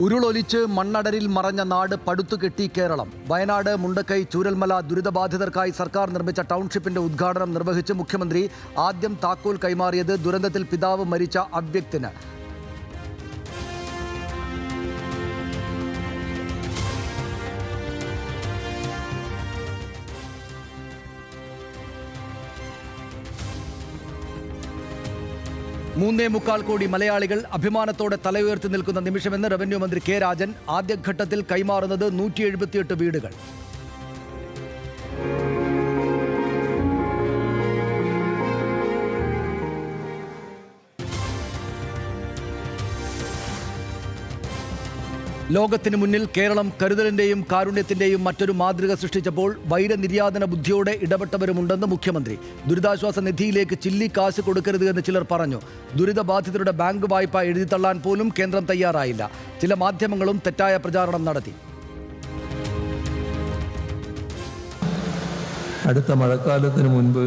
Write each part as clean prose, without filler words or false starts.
ഉരുളൊലിച്ച് മണ്ണടരിൽ മറഞ്ഞ നാട് പടുത്തുകെട്ടി കേരളം. വയനാട് മുണ്ടക്കൈ ചൂരൽമല ദുരിതബാധിതർക്കായി സർക്കാർ നിർമ്മിച്ച ടൗൺഷിപ്പിന്റെ ഉദ്ഘാടനം നിർവഹിച്ച് മുഖ്യമന്ത്രി ആദ്യം താക്കോൽ കൈമാറിയത് ദുരന്തത്തിൽ പിതാവ് മരിച്ച അവ്യക്തിന്. മൂന്നേ മുക്കാൽ കോടി മലയാളികൾ അഭിമാനത്തോടെ തലയുയർത്തി നിൽക്കുന്ന നിമിഷമെന്ന് റവന്യൂ മന്ത്രി കെ രാജൻ. ആദ്യഘട്ടത്തിൽ കൈമാറുന്നത് 178 വീടുകൾ. ലോകത്തിന് മുന്നിൽ കേരളം കരുതലിന്റെയും കാരുണ്യത്തിന്റെയും മറ്റൊരു മാതൃക സൃഷ്ടിച്ചപ്പോൾ വൈരനിര്യാതന ബുദ്ധിയോടെ ഇടപെട്ടവരുമുണ്ടെന്ന് മുഖ്യമന്ത്രി. ദുരിതാശ്വാസ നിധിയിലേക്ക് ചില്ലി കാശ് കൊടുക്കരുത് എന്ന് ചിലർ പറഞ്ഞു. ദുരിതബാധിതരുടെ ബാങ്ക് വായ്പ എഴുതിത്തള്ളാൻ പോലും കേന്ദ്രം തയ്യാറായില്ല. ചില മാധ്യമങ്ങളും തെറ്റായ പ്രചാരണം നടത്തി. അടുത്ത മഴക്കാലത്തിന് മുൻപ്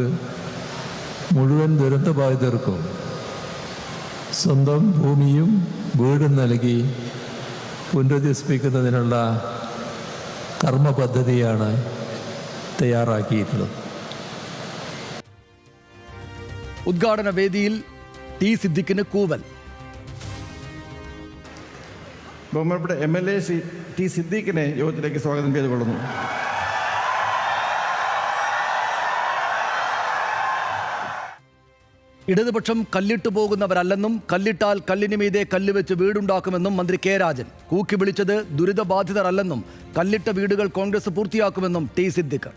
മുഴുവൻ ദുരന്തബാധിതർക്കും സ്വന്തം ഭൂമിയും വീടും നൽകി പുനരധിവസിപ്പിക്കുന്നതിനുള്ള കർമ്മ പദ്ധതിയാണ് തയ്യാറാക്കിയിട്ടുള്ളത്. ഉദ്ഘാടന വേദിയിൽ ടി സിദ്ദിഖിന് കൂവൽ. ബഹുമാനപ്പെട്ട MLA ടി സിദ്ദിഖിനെ യോഗത്തിലേക്ക് സ്വാഗതം ചെയ്തുകൊള്ളുന്നു. ഇടതുപക്ഷം കല്ലിട്ടു പോകുന്നവരല്ലെന്നും കല്ലിട്ടാൽ കല്ലിന് മീതെ കല്ല് വെച്ച് വീടുണ്ടാക്കുമെന്നും മന്ത്രി കെ രാജൻ. കൂക്കി വിളിച്ചത് ദുരിതബാധിതർ അല്ലെന്നും കല്ലിട്ട വീടുകൾ കോൺഗ്രസ് പൂർത്തിയാക്കുമെന്നും ടി സിദ്ദിഖ്.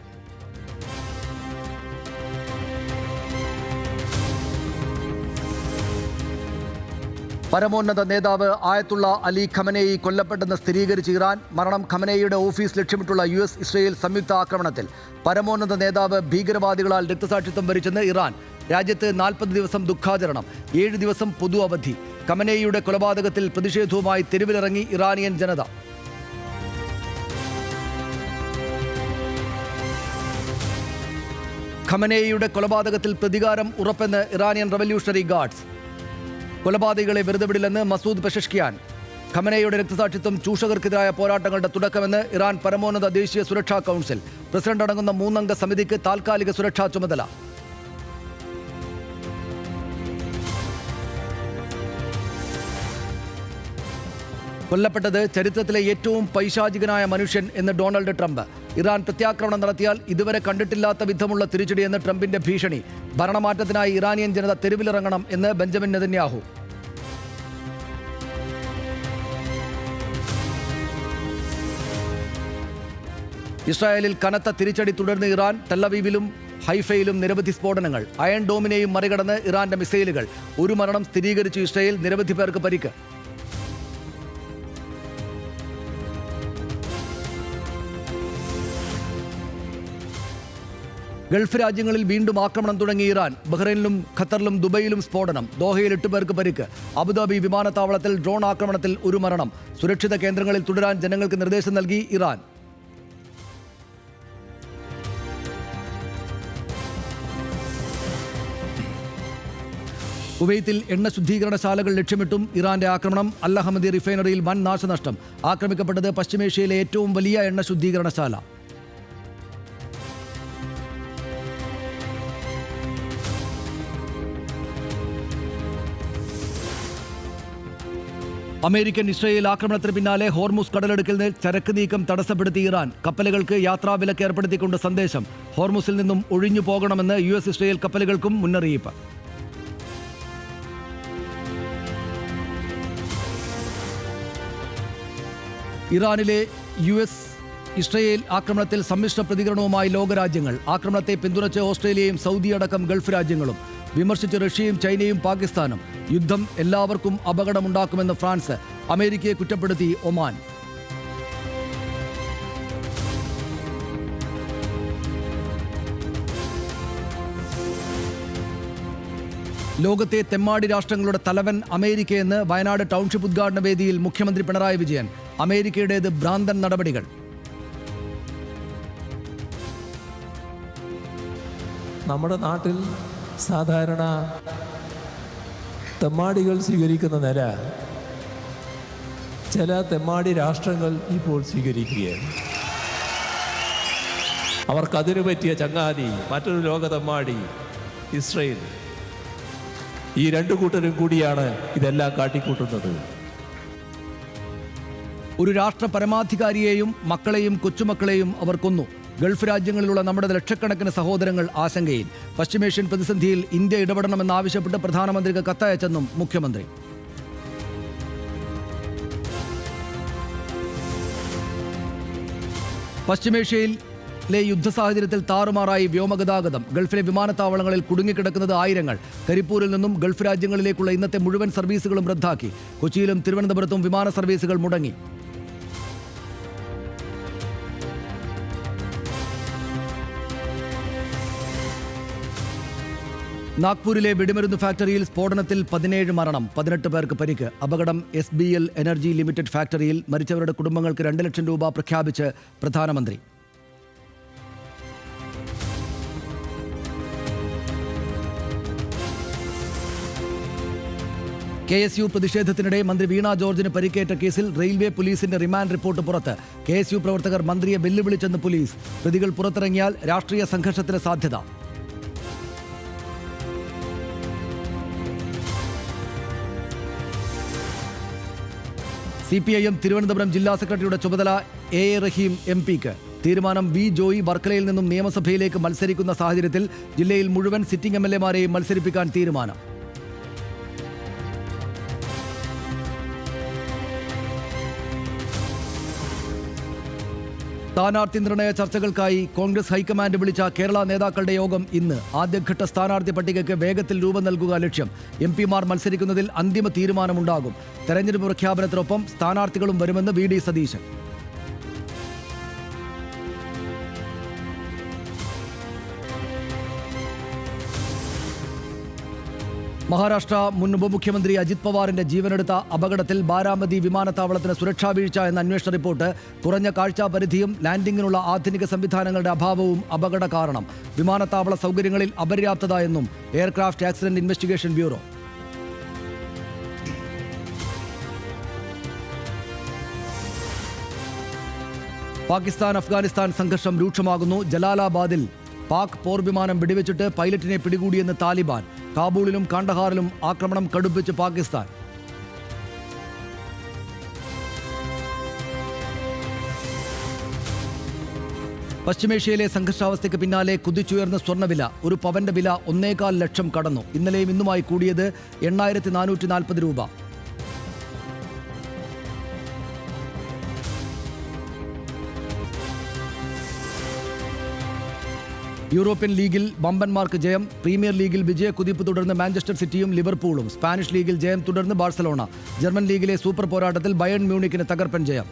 പരമോന്നത നേതാവ് ആയത്തുള്ള അലി ഖമനേയി കൊല്ലപ്പെട്ടെന്ന് സ്ഥിരീകരിച്ച് ഇറാൻ. മരണം ഖമനേയിയുടെ ഓഫീസ് ലക്ഷ്യമിട്ടുള്ള US ഇസ്രയേൽ സംയുക്ത ആക്രമണത്തിൽ. പരമോന്നത നേതാവ് ഭീകരവാദികളാൽ രക്തസാക്ഷിത്വം വരിച്ചെന്ന് ഇറാൻ. രാജ്യത്ത് 40 ദിവസം ദുഃഖാചരണം, 7 ദിവസം പൊതു അവധി. ഖമനേയിയുടെ കൊലപാതകത്തിൽ പ്രതിഷേധവുമായി തെരുവിലിറങ്ങി ഇറാനിയൻ ജനത. ഖമനേയിയുടെ കൊലപാതകത്തിൽ പ്രതികാരം ഉറപ്പെന്ന് ഇറാനിയൻ റവല്യൂഷണറി ഗാർഡ്സ്. കൊലപാതകികളെ വെറുതെ വിടില്ലെന്ന് മസൂദ് പെഷഷ്കിയാൻ. ഖമനേയിയുടെ രക്തസാക്ഷിത്വം ചൂഷകർക്കെതിരായ പോരാട്ടങ്ങളുടെ തുടക്കമെന്ന് ഇറാൻ പരമോന്നത ദേശീയ സുരക്ഷാ കൗൺസിൽ. പ്രസിഡന്റ് അടങ്ങുന്ന 3 അംഗ സമിതിക്ക് താൽക്കാലിക സുരക്ഷാ ചുമതല. കൊല്ലപ്പെട്ടത് ചരിത്രത്തിലെ ഏറ്റവും പൈശാചികനായ മനുഷ്യൻ എന്ന് ഡൊണാൾഡ് ട്രംപ്. ഇറാൻ പ്രത്യാക്രമണം നടത്തിയാൽ ഇതുവരെ കണ്ടിട്ടില്ലാത്ത വിധമുള്ള തിരിച്ചടിയെന്ന് ട്രംപിന്റെ ഭീഷണി. ഭരണമാറ്റത്തിനായി ഇറാനിയൻ ജനത തെരുവിലിറങ്ങണം എന്ന് ബെഞ്ചമിൻ നെതന്യാഹു. ഇസ്രായേലിൽ കനത്ത തിരിച്ചടി തുടർന്ന് ഇറാൻ. ടെല്ലവീവിലും ഹൈഫയിലും നിരവധി സ്ഫോടനങ്ങൾ. അയൺ ഡോമിനെയും മറികടന്ന് ഇറാന്റെ മിസൈലുകൾ. 1 മരണം സ്ഥിരീകരിച്ചു ഇസ്രായേൽ. നിരവധി പേർക്ക് പരിക്ക്. ഗൾഫ് രാജ്യങ്ങളിൽ വീണ്ടും ആക്രമണം തുടങ്ങി ഇറാൻ. ബഹ്റൈനിലും ഖത്തറിലും ദുബൈയിലും സ്ഫോടനം. ദോഹയിൽ 8 പേർക്ക് പരിക്ക്. അബുദാബി വിമാനത്താവളത്തിൽ ഡ്രോൺ ആക്രമണത്തിൽ 1 മരണം. സുരക്ഷിത കേന്ദ്രങ്ങളിൽ തുടരാൻ ജനങ്ങൾക്ക് നിർദ്ദേശം നൽകി ഇറാൻ. കുവൈത്തിൽ എണ്ണ ശുദ്ധീകരണശാലകൾ ലക്ഷ്യമിട്ടും ഇറാന്റെ ആക്രമണം. അൽ അഹമ്മദി റിഫൈനറിയിൽ വൻ നാശനഷ്ടം. ആക്രമിക്കപ്പെട്ടത് പശ്ചിമേഷ്യയിലെ ഏറ്റവും വലിയ എണ്ണ ശുദ്ധീകരണശാല. അമേരിക്കൻ ഇസ്രയേൽ ആക്രമണത്തിന് പിന്നാലെ ഹോർമുസ് കടലെടുക്കിൽ നിന്ന് ചരക്ക് നീക്കം തടസ്സപ്പെടുത്തി ഇറാൻ. കപ്പലുകൾക്ക് യാത്രാവിലക്ക് ഏർപ്പെടുത്തിക്കൊണ്ട് സന്ദേശം. ഹോർമുസിൽ നിന്നും ഒഴിഞ്ഞു പോകണമെന്ന് US ഇസ്രയേൽ കപ്പലുകൾക്കും മുന്നറിയിപ്പ്. ഇറാനിലെ US ഇസ്രയേൽ ആക്രമണത്തിൽ സമ്മിശ്ര പ്രതികരണവുമായി ലോകരാജ്യങ്ങൾ. ആക്രമണത്തെ പിന്തുണച്ച് ഓസ്ട്രേലിയയും സൗദി അടക്കം ഗൾഫ് രാജ്യങ്ങളും. വിമർശിച്ച് റഷ്യയും ചൈനയും പാകിസ്ഥാനും. യുദ്ധം എല്ലാവർക്കും അപകടമുണ്ടാക്കുമെന്ന് ഫ്രാൻസ്. അമേരിക്കയെ കുറ്റപ്പെടുത്തി ഒമാൻ. ലോകത്തെ തെമ്മാടി രാഷ്ട്രങ്ങളുടെ തലവൻ അമേരിക്കയെന്ന് വയനാട് ടൗൺഷിപ്പ് ഉദ്ഘാടന വേദിയിൽ മുഖ്യമന്ത്രി പിണറായി വിജയൻ. അമേരിക്കയുടേത് ഭ്രാന്തൻ നടപടികൾ. നമ്മുടെ നാട്ടിൽ സാധാരണ തെമ്മാടികൾ സ്വീകരിക്കുന്ന നില ചില തെമ്മാടി രാഷ്ട്രങ്ങൾ ഇപ്പോൾ സ്വീകരിക്കുകയാണ്. അവർക്കതിനു പറ്റിയ ചങ്ങാതി മറ്റൊരു ലോക തെമ്മാടി ഇസ്രയേൽ. ഈ രണ്ടു കൂട്ടരും കൂടിയാണ് ഇതെല്ലാം കാട്ടിക്കൂട്ടുന്നത്. ഒരു രാഷ്ട്ര പരമാധികാരിയെയും മക്കളെയും കൊച്ചുമക്കളെയും അവർ കൊന്നു. ഗൾഫ് രാജ്യങ്ങളിലുള്ള നമ്മുടെ ലക്ഷക്കണക്കിന് സഹോദരങ്ങൾ ആശങ്കയിൽ. പശ്ചിമേഷ്യൻ പ്രതിസന്ധിയിൽ ഇന്ത്യ ഇടപെടണമെന്നാവശ്യപ്പെട്ട് പ്രധാനമന്ത്രിക്ക് കത്തയച്ചെന്നും മുഖ്യമന്ത്രി. പശ്ചിമേഷ്യയിലെ യുദ്ധ സാഹചര്യത്തിൽ താറുമാറായി വ്യോമഗതാഗതം. ഗൾഫിലെ വിമാനത്താവളങ്ങളിൽ കുടുങ്ങിക്കിടക്കുന്നത് ആയിരങ്ങൾ. കരിപ്പൂരിൽ നിന്നും ഗൾഫ് രാജ്യങ്ങളിലേക്കുള്ള ഇന്നത്തെ മുഴുവൻ സർവീസുകളും റദ്ദാക്കി. കൊച്ചിയിലും തിരുവനന്തപുരത്തും വിമാന സർവീസുകൾ മുടങ്ങി. നാഗ്പൂരിലെ വെടിമരുന്ന് ഫാക്ടറിയിൽ സ്ഫോടനത്തിൽ 17 മരണം, 18 പേർക്ക് പരിക്ക്. അപകടം SBL എനർജി ലിമിറ്റഡ് ഫാക്ടറിയിൽ. മരിച്ചവരുടെ കുടുംബങ്ങൾക്ക് 2 ലക്ഷം രൂപ പ്രഖ്യാപിച്ച് പ്രധാനമന്ത്രി. KSU പ്രതിഷേധത്തിനിടെ മന്ത്രി വീണ ജോർജിന് പരിക്കേറ്റ കേസിൽ റെയിൽവേ പോലീസിന്റെ റിമാൻഡ് റിപ്പോർട്ട് പുറത്ത്. KSU പ്രവർത്തകർ മന്ത്രിയെ വെല്ലുവിളിച്ചെന്ന് പോലീസ്. പ്രതികൾ പുറത്തിറങ്ങിയാൽ രാഷ്ട്രീയ സംഘർഷത്തിന് സാധ്യത. CPIM തിരുവനന്തപുരം ജില്ലാ സെക്രട്ടറിയുടെ ചുമതല A. റഹീം MP-ക്ക്. തീരുമാനം V. ജോയി വർക്കലയിൽ നിന്നും നിയമസഭയിലേക്ക് മത്സരിക്കുന്ന സാഹചര്യത്തിൽ ജില്ലയിൽ മുഴുവൻ സിറ്റിംഗ് MLA-മാരെയും മത്സരിപ്പിക്കാൻ തീരുമാനം. സ്ഥാനാർത്ഥി നിർണയ ചർച്ചകൾക്കായി കോൺഗ്രസ് ഹൈക്കമാൻഡ് വിളിച്ച കേരള നേതാക്കളുടെ യോഗം ഇന്ന്. ആദ്യഘട്ട സ്ഥാനാർത്ഥി പട്ടികയ്ക്ക് വേഗത്തിൽ രൂപം നൽകുക ലക്ഷ്യം. MP-മാർ മത്സരിക്കുന്നതിൽ അന്തിമ തീരുമാനമുണ്ടാകും. തെരഞ്ഞെടുപ്പ് പ്രഖ്യാപനത്തിനൊപ്പം സ്ഥാനാർത്ഥികളും വരുമെന്ന് VD സതീശൻ. മഹാരാഷ്ട്ര മുൻ ഉപമുഖ്യമന്ത്രി അജിത് പവാറിന്റെ ജീവനെടുത്ത അപകടത്തിൽ ബാരാമതി വിമാനത്താവളത്തിന് സുരക്ഷാ വീഴ്ച എന്ന അന്വേഷണ റിപ്പോർട്ട്. കുറഞ്ഞ കാഴ്ചാ പരിധിയും ലാൻഡിങ്ങിനുള്ള ആധുനിക സംവിധാനങ്ങളുടെ അഭാവവും അപകട കാരണം. വിമാനത്താവള സൗകര്യങ്ങളിൽ അപര്യാപ്തത എന്നും aircraft accident investigation bureau. Pakistan Afghanistan സംഘർഷം രൂക്ഷമാകുന്നു. ജലാലാബാദിൽ പാക് പോർവിമാനം വെടിവെച്ചിട്ട് പൈലറ്റിനെ പിടികൂടിയെന്ന് താലിബാൻ. കാബൂളിലും കാണ്ഡഹാറിലും ആക്രമണം കടുപ്പിച്ച് പാകിസ്ഥാൻ. പശ്ചിമേഷ്യയിലെ സംഘർഷാവസ്ഥയ്ക്ക് പിന്നാലെ കുതിച്ചുയർന്ന സ്വർണ്ണവില. ഒരു പവന്റെ വില 1.25 ലക്ഷം കടന്നു. ഇന്നലെയും ഇന്നുമായി കൂടിയത് 8,440 രൂപ. യൂറോപ്യൻ ലീഗിൽ വമ്പന്മാർക്ക് ജയം. പ്രീമിയർ ലീഗിൽ വിജയക്കുതിപ്പ് തുടർന്ന് മാഞ്ചസ്റ്റർ സിറ്റിയും ലിവർപൂളും. സ്പാനിഷ് ലീഗിൽ ജയം തുടർന്ന് ബാഴ്സലോണ. ജർമ്മൻ ലീഗിലെ സൂപ്പർ പോരാട്ടത്തിൽ ബയേൺ മ്യൂണിക്കിന് തകർപ്പൻ ജയം.